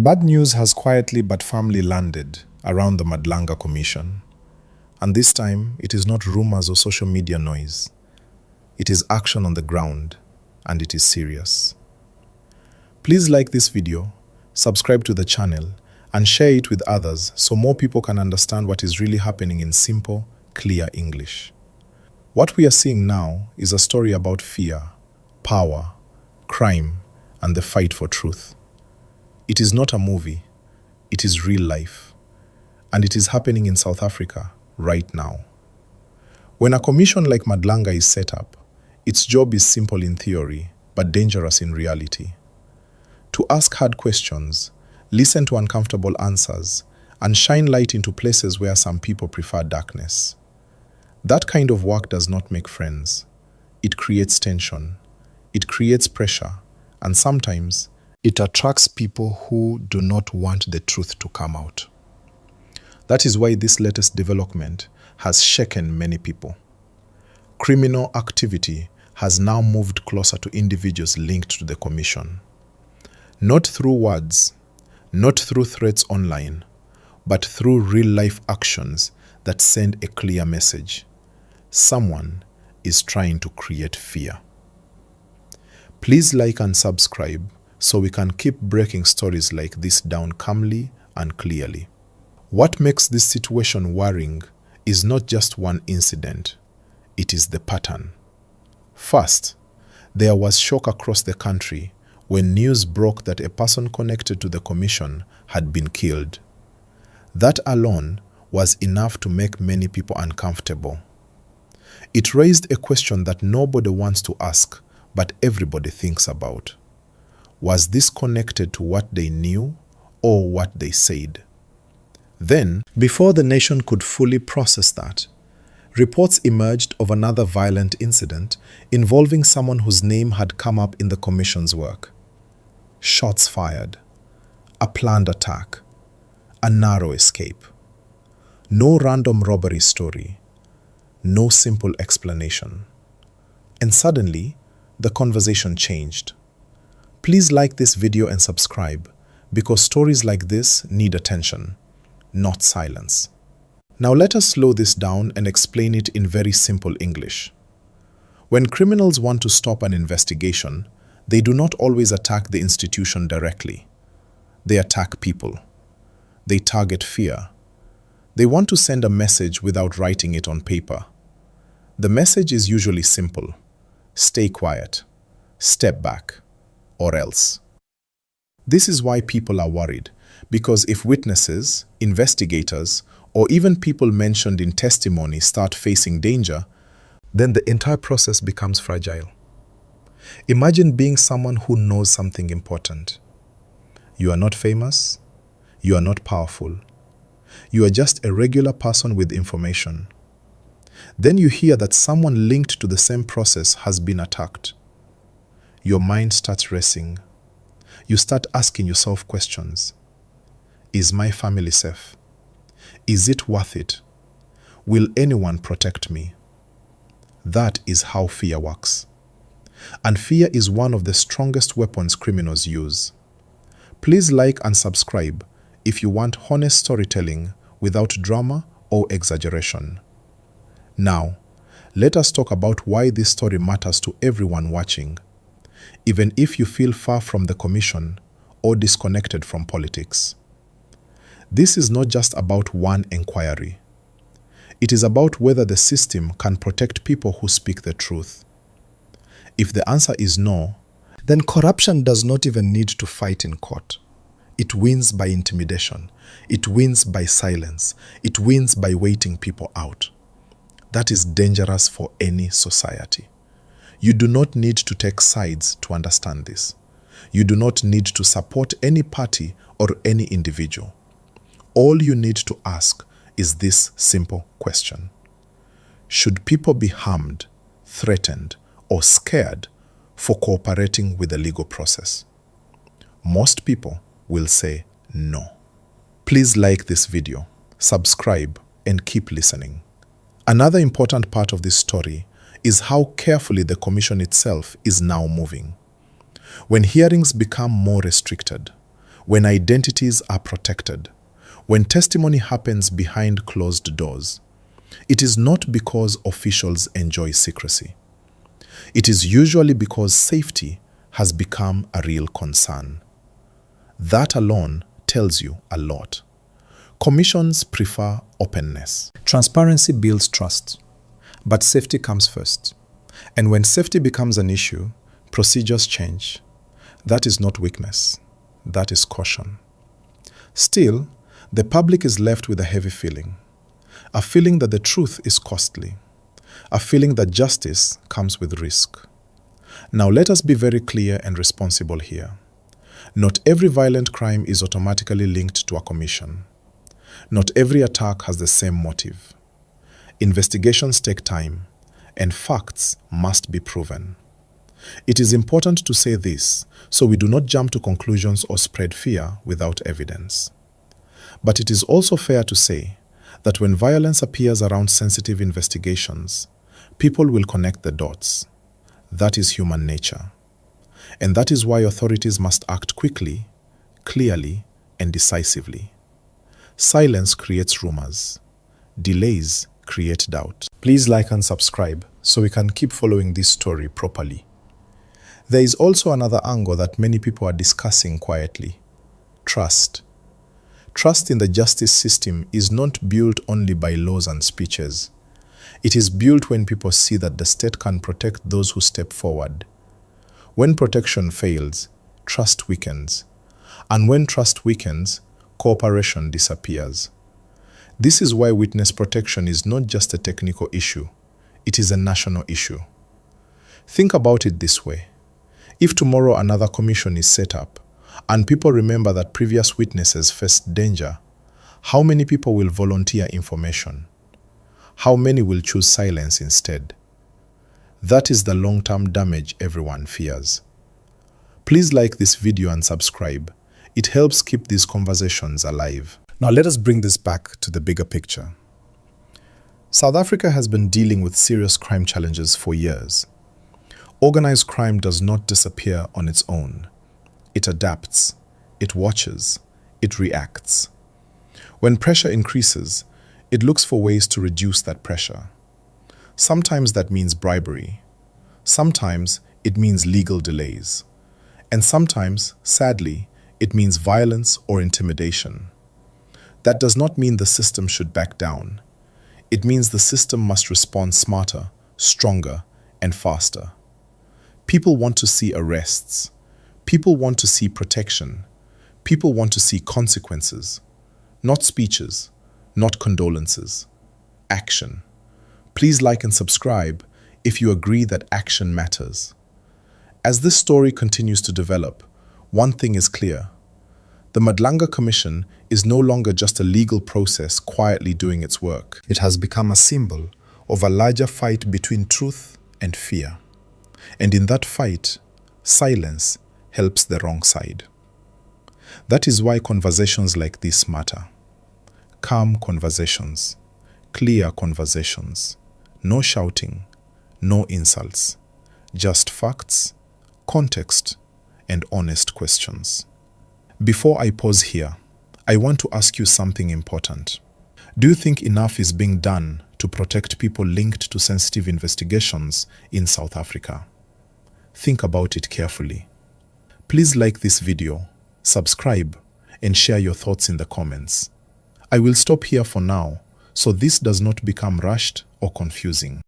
Bad news has quietly but firmly landed around the Madlanga Commission. And this time, it is not rumors or social media noise. It is action on the ground, and it is serious. Please like this video, subscribe to the channel, and share it with others so more people can understand what is really happening in simple, clear English. What we are seeing now is a story about fear, power, crime, and the fight for truth. It is not a movie, it is real life. And it is happening in South Africa right now. When a commission like Madlanga is set up, its job is simple in theory, but dangerous in reality. To ask hard questions, listen to uncomfortable answers, and shine light into places where some people prefer darkness. That kind of work does not make friends. It creates tension, it creates pressure, and sometimes it attracts people who do not want the truth to come out. That is why this latest development has shaken many people. Criminal activity has now moved closer to individuals linked to the commission. Not through words, not through threats online, but through real-life actions that send a clear message. Someone is trying to create fear. Please like and subscribe so we can keep breaking stories like this down calmly and clearly. What makes this situation worrying is not just one incident, it is the pattern. First, there was shock across the country when news broke that a person connected to the commission had been killed. That alone was enough to make many people uncomfortable. It raised a question that nobody wants to ask, but everybody thinks about. Was this connected to what they knew or what they said? Then, before the nation could fully process that, reports emerged of another violent incident involving someone whose name had come up in the commission's work. Shots fired, a planned attack, a narrow escape. No random robbery story, no simple explanation. And suddenly, the conversation changed. Please like this video and subscribe, because stories like this need attention, not silence. Now let us slow this down and explain it in very simple English. When criminals want to stop an investigation, they do not always attack the institution directly. They attack people. They target fear. They want to send a message without writing it on paper. The message is usually simple: stay quiet, step back, or else. This is why people are worried, because if witnesses, investigators, or even people mentioned in testimony start facing danger, then the entire process becomes fragile. Imagine being someone who knows something important. You are not famous. You are not powerful. You are just a regular person with information. Then you hear that someone linked to the same process has been attacked. Your mind starts racing. You start asking yourself questions. Is my family safe? Is it worth it? Will anyone protect me? That is how fear works. And fear is one of the strongest weapons criminals use. Please like and subscribe if you want honest storytelling without drama or exaggeration. Now, let us talk about why this story matters to everyone watching, even if you feel far from the commission or disconnected from politics. This is not just about one inquiry. It is about whether the system can protect people who speak the truth. If the answer is no, then corruption does not even need to fight in court. It wins by intimidation. It wins by silence. It wins by waiting people out. That is dangerous for any society. You do not need to take sides to understand this. You do not need to support any party or any individual. All you need to ask is this simple question: should people be harmed, threatened, or scared for cooperating with the legal process? Most people will say no. Please like this video, subscribe, and keep listening. Another important part of this story is how carefully the commission itself is now moving. When hearings become more restricted, when identities are protected, when testimony happens behind closed doors, it is not because officials enjoy secrecy. It is usually because safety has become a real concern. That alone tells you a lot. Commissions prefer openness. Transparency builds trust, but safety comes first. And when safety becomes an issue, procedures change. That is not weakness. That is caution. Still, the public is left with a heavy feeling. A feeling that the truth is costly. A feeling that justice comes with risk. Now let us be very clear and responsible here. Not every violent crime is automatically linked to a commission. Not every attack has the same motive. Investigations take time, and facts must be proven. It is important to say this so we do not jump to conclusions or spread fear without evidence. But it is also fair to say that when violence appears around sensitive investigations, people will connect the dots. That is human nature. And that is why authorities must act quickly, clearly, and decisively. Silence creates rumors. Delays create doubt. Please like and subscribe so we can keep following this story properly. There is also another angle that many people are discussing quietly. Trust. Trust in the justice system is not built only by laws and speeches. It is built when people see that the state can protect those who step forward. When protection fails, trust weakens. And when trust weakens, cooperation disappears. This is why witness protection is not just a technical issue. It is a national issue. Think about it this way. If tomorrow another commission is set up, and people remember that previous witnesses faced danger, how many people will volunteer information? How many will choose silence instead? That is the long-term damage everyone fears. Please like this video and subscribe. It helps keep these conversations alive. Now let us bring this back to the bigger picture. South Africa has been dealing with serious crime challenges for years. Organized crime does not disappear on its own. It adapts, it watches, it reacts. When pressure increases, it looks for ways to reduce that pressure. Sometimes that means bribery. Sometimes it means legal delays. And sometimes, sadly, it means violence or intimidation. That does not mean the system should back down. It means the system must respond smarter, stronger, and faster. People want to see arrests. People want to see protection. People want to see consequences. Not speeches, not condolences. Action. Please like and subscribe if you agree that action matters. As this story continues to develop, one thing is clear. The Madlanga Commission is no longer just a legal process quietly doing its work. It has become a symbol of a larger fight between truth and fear. And in that fight, silence helps the wrong side. That is why conversations like this matter. Calm conversations, clear conversations, no shouting, no insults, just facts, context, and honest questions. Before I pause here, I want to ask you something important. Do you think enough is being done to protect people linked to sensitive investigations in South Africa? Think about it carefully. Please like this video, subscribe, and share your thoughts in the comments. I will stop here for now, so this does not become rushed or confusing.